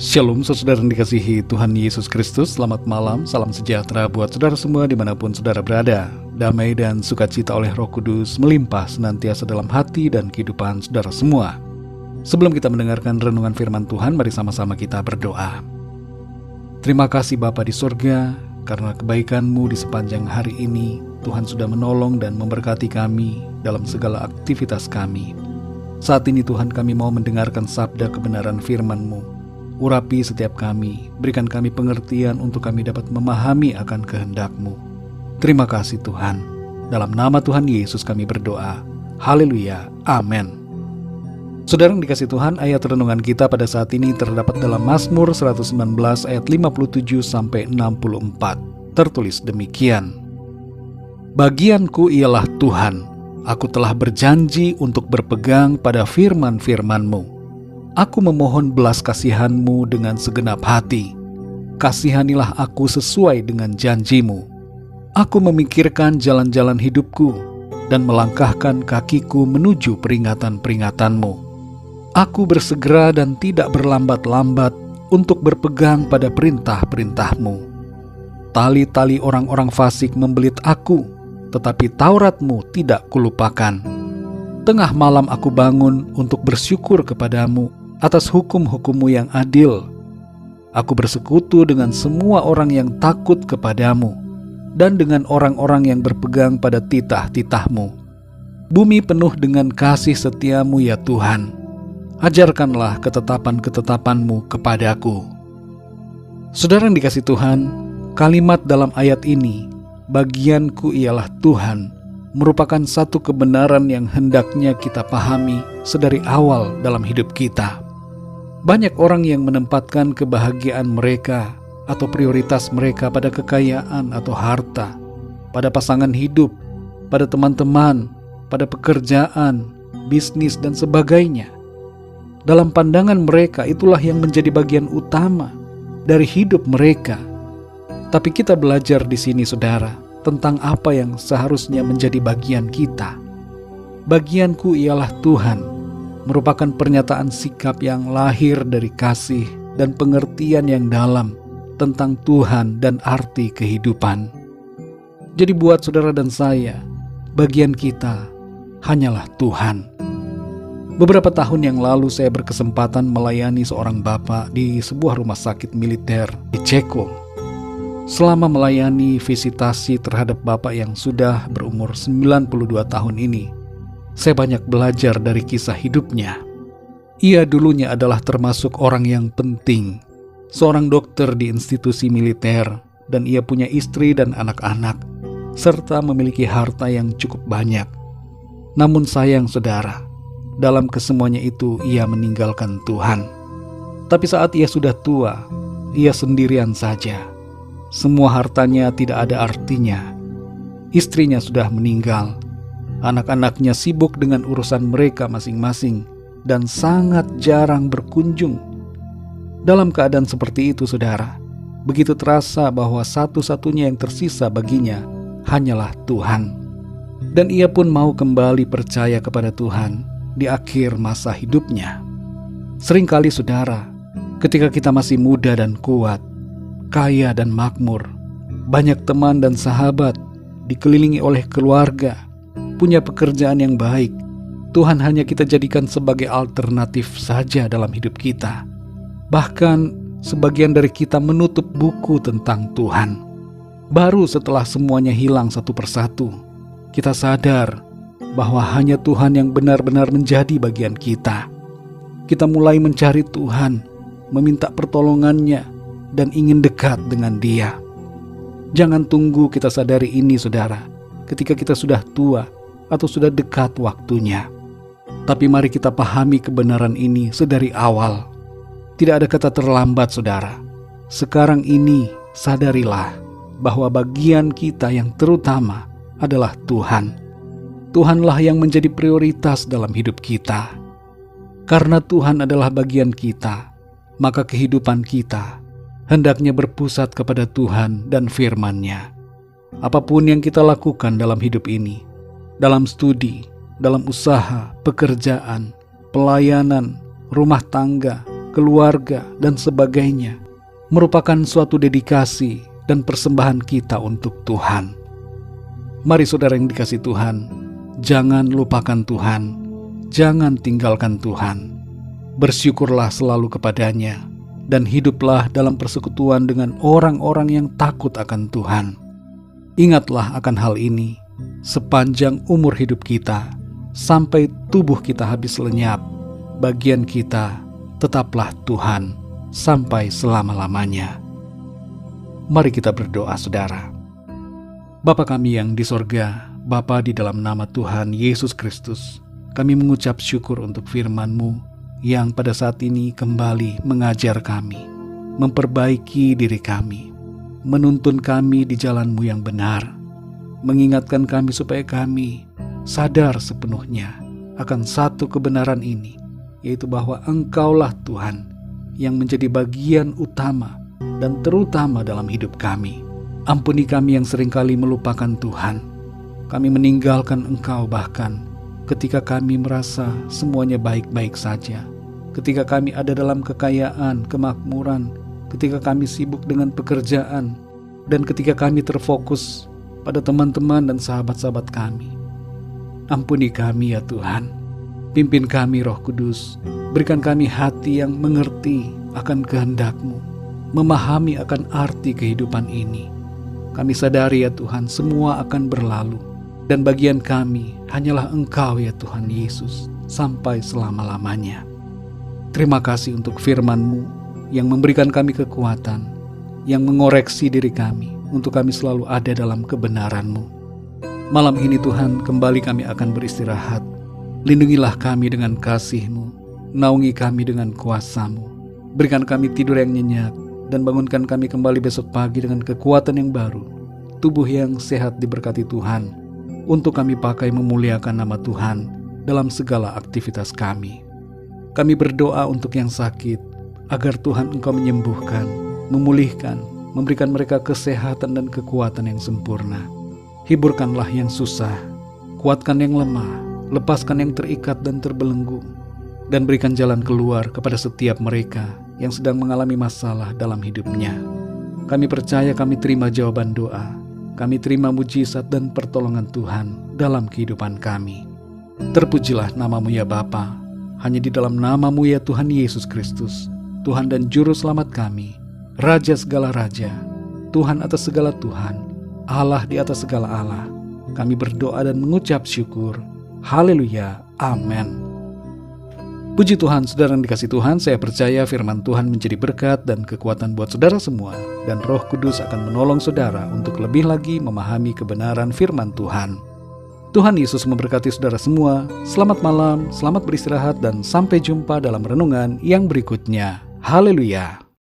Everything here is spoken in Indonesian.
Shalom saudara yang dikasihi Tuhan Yesus Kristus. Selamat malam, salam sejahtera buat saudara semua dimanapun saudara berada. Damai dan sukacita oleh Roh Kudus melimpah senantiasa dalam hati dan kehidupan saudara semua. Sebelum kita mendengarkan renungan firman Tuhan, mari sama-sama kita berdoa. Terima kasih Bapa di surga, karena kebaikan-Mu di sepanjang hari ini Tuhan sudah menolong dan memberkati kami dalam segala aktivitas kami. Saat ini Tuhan, kami mau mendengarkan sabda kebenaran firman-Mu. Urapi setiap kami, berikan kami pengertian untuk kami dapat memahami akan kehendak-Mu. Terima kasih Tuhan. Dalam nama Tuhan Yesus kami berdoa. Haleluya. Amin. Saudara yang dikasihi Tuhan, ayat renungan kita pada saat ini terdapat dalam Mazmur 119 ayat 57-64. Tertulis demikian. Bagianku ialah Tuhan, aku telah berjanji untuk berpegang pada firman-firman-Mu. Aku memohon belas kasihan-Mu dengan segenap hati. Kasihanilah aku sesuai dengan janji-Mu. Aku memikirkan jalan-jalan hidupku dan melangkahkan kakiku menuju peringatan-peringatan-Mu. Aku bersegera dan tidak berlambat-lambat untuk berpegang pada perintah-perintah-Mu. Tali-tali orang-orang fasik membelit aku, tetapi Taurat-Mu tidak kulupakan. Tengah malam aku bangun untuk bersyukur kepadamu atas hukum-hukum-Mu yang adil. Aku bersekutu dengan semua orang yang takut kepadamu dan dengan orang-orang yang berpegang pada titah-titah-Mu. Bumi penuh dengan kasih setia-Mu ya Tuhan. Ajarkanlah ketetapan-ketetapan-Mu kepadaku. Saudara yang dikasihi Tuhan, kalimat dalam ayat ini, bagianku ialah Tuhan, merupakan satu kebenaran yang hendaknya kita pahami sedari awal dalam hidup kita. Banyak orang yang menempatkan kebahagiaan mereka atau prioritas mereka pada kekayaan atau harta, pada pasangan hidup, pada teman-teman, pada pekerjaan, bisnis, dan sebagainya. Dalam pandangan mereka itulah yang menjadi bagian utama dari hidup mereka. Tapi kita belajar di sini saudara, tentang apa yang seharusnya menjadi bagian kita. Bagianku ialah Tuhan merupakan pernyataan sikap yang lahir dari kasih dan pengertian yang dalam tentang Tuhan dan arti kehidupan. Jadi buat saudara dan saya, bagian kita hanyalah Tuhan. Beberapa tahun yang lalu saya berkesempatan melayani seorang bapak di sebuah rumah sakit militer di Ceko. Selama melayani visitasi terhadap bapak yang sudah berumur 92 tahun ini, saya banyak belajar dari kisah hidupnya. Ia dulunya adalah termasuk orang yang penting, seorang dokter di institusi militer, dan ia punya istri dan anak-anak, serta memiliki harta yang cukup banyak. Namun sayang saudara, dalam kesemuanya itu ia meninggalkan Tuhan. Tapi saat ia sudah tua, ia sendirian saja. Semua hartanya tidak ada artinya. Istrinya sudah meninggal. Anak-anaknya sibuk dengan urusan mereka masing-masing dan sangat jarang berkunjung. Dalam keadaan seperti itu saudara, begitu terasa bahwa satu-satunya yang tersisa baginya hanyalah Tuhan. Dan ia pun mau kembali percaya kepada Tuhan di akhir masa hidupnya. Seringkali saudara, ketika kita masih muda dan kuat, kaya dan makmur, banyak teman dan sahabat, dikelilingi oleh keluarga, punya pekerjaan yang baik, Tuhan hanya kita jadikan sebagai alternatif saja dalam hidup kita. Bahkan sebagian dari kita menutup buku tentang Tuhan. Baru setelah semuanya hilang satu persatu, kita sadar bahwa hanya Tuhan yang benar-benar menjadi bagian kita. Kita mulai mencari Tuhan, meminta pertolongannya, dan ingin dekat dengan Dia. Jangan tunggu kita sadari ini saudara, ketika kita sudah tua atau sudah dekat waktunya. Tapi mari kita pahami kebenaran ini sedari awal. Tidak ada kata terlambat saudara. Sekarang ini sadarilah bahwa bagian kita yang terutama adalah Tuhan. Tuhanlah yang menjadi prioritas dalam hidup kita. Karena Tuhan adalah bagian kita, maka kehidupan kita hendaknya berpusat kepada Tuhan dan firman-Nya. Apapun yang kita lakukan dalam hidup ini, dalam studi, dalam usaha, pekerjaan, pelayanan, rumah tangga, keluarga, dan sebagainya merupakan suatu dedikasi dan persembahan kita untuk Tuhan. Mari saudara yang dikasihi Tuhan, jangan lupakan Tuhan, jangan tinggalkan Tuhan. Bersyukurlah selalu kepadanya, dan hiduplah dalam persekutuan dengan orang-orang yang takut akan Tuhan. Ingatlah akan hal ini sepanjang umur hidup kita, sampai tubuh kita habis lenyap. Bagian kita tetaplah Tuhan sampai selama-lamanya. Mari kita berdoa, saudara. Bapa kami yang di sorga, Bapa, di dalam nama Tuhan Yesus Kristus, kami mengucap syukur untuk firman-Mu yang pada saat ini kembali mengajar kami, memperbaiki diri kami, menuntun kami di jalan-Mu yang benar, mengingatkan kami supaya kami sadar sepenuhnya akan satu kebenaran ini, yaitu bahwa Engkaulah Tuhan yang menjadi bagian utama dan terutama dalam hidup kami. Ampuni kami yang seringkali melupakan Tuhan. Kami meninggalkan Engkau bahkan ketika kami merasa semuanya baik-baik saja, ketika kami ada dalam kekayaan, kemakmuran, ketika kami sibuk dengan pekerjaan, dan ketika kami terfokus pada teman-teman dan sahabat-sahabat kami. Ampuni kami ya Tuhan. Pimpin kami Roh Kudus. Berikan kami hati yang mengerti akan kehendak-Mu, memahami akan arti kehidupan ini. Kami sadari ya Tuhan, semua akan berlalu, dan bagian kami hanyalah Engkau ya Tuhan Yesus sampai selama-lamanya. Terima kasih untuk firman-Mu yang memberikan kami kekuatan, yang mengoreksi diri kami untuk kami selalu ada dalam kebenaran-Mu. Malam ini Tuhan, kembali kami akan beristirahat. Lindungilah kami dengan kasih-Mu, naungi kami dengan kuasa-Mu. Berikan kami tidur yang nyenyak, dan bangunkan kami kembali besok pagi dengan kekuatan yang baru, tubuh yang sehat diberkati Tuhan, untuk kami pakai memuliakan nama Tuhan dalam segala aktivitas kami. Kami berdoa untuk yang sakit, agar Tuhan Engkau menyembuhkan, memulihkan, memberikan mereka kesehatan dan kekuatan yang sempurna. Hiburkanlah yang susah, kuatkan yang lemah, lepaskan yang terikat dan terbelenggu, dan berikan jalan keluar kepada setiap mereka yang sedang mengalami masalah dalam hidupnya. Kami percaya, kami terima jawaban doa, kami terima mujizat dan pertolongan Tuhan dalam kehidupan kami. Terpujilah nama-Mu ya Bapa, hanya di dalam nama-Mu ya Tuhan Yesus Kristus, Tuhan dan Juru Selamat kami, Raja segala Raja, Tuhan atas segala Tuhan, Allah di atas segala Allah. Kami berdoa dan mengucap syukur. Haleluya, amin. Puji Tuhan, saudara yang dikasihi Tuhan, saya percaya firman Tuhan menjadi berkat dan kekuatan buat saudara semua, dan Roh Kudus akan menolong saudara untuk lebih lagi memahami kebenaran firman Tuhan. Tuhan Yesus memberkati saudara semua. Selamat malam, selamat beristirahat, dan sampai jumpa dalam renungan yang berikutnya. Haleluya.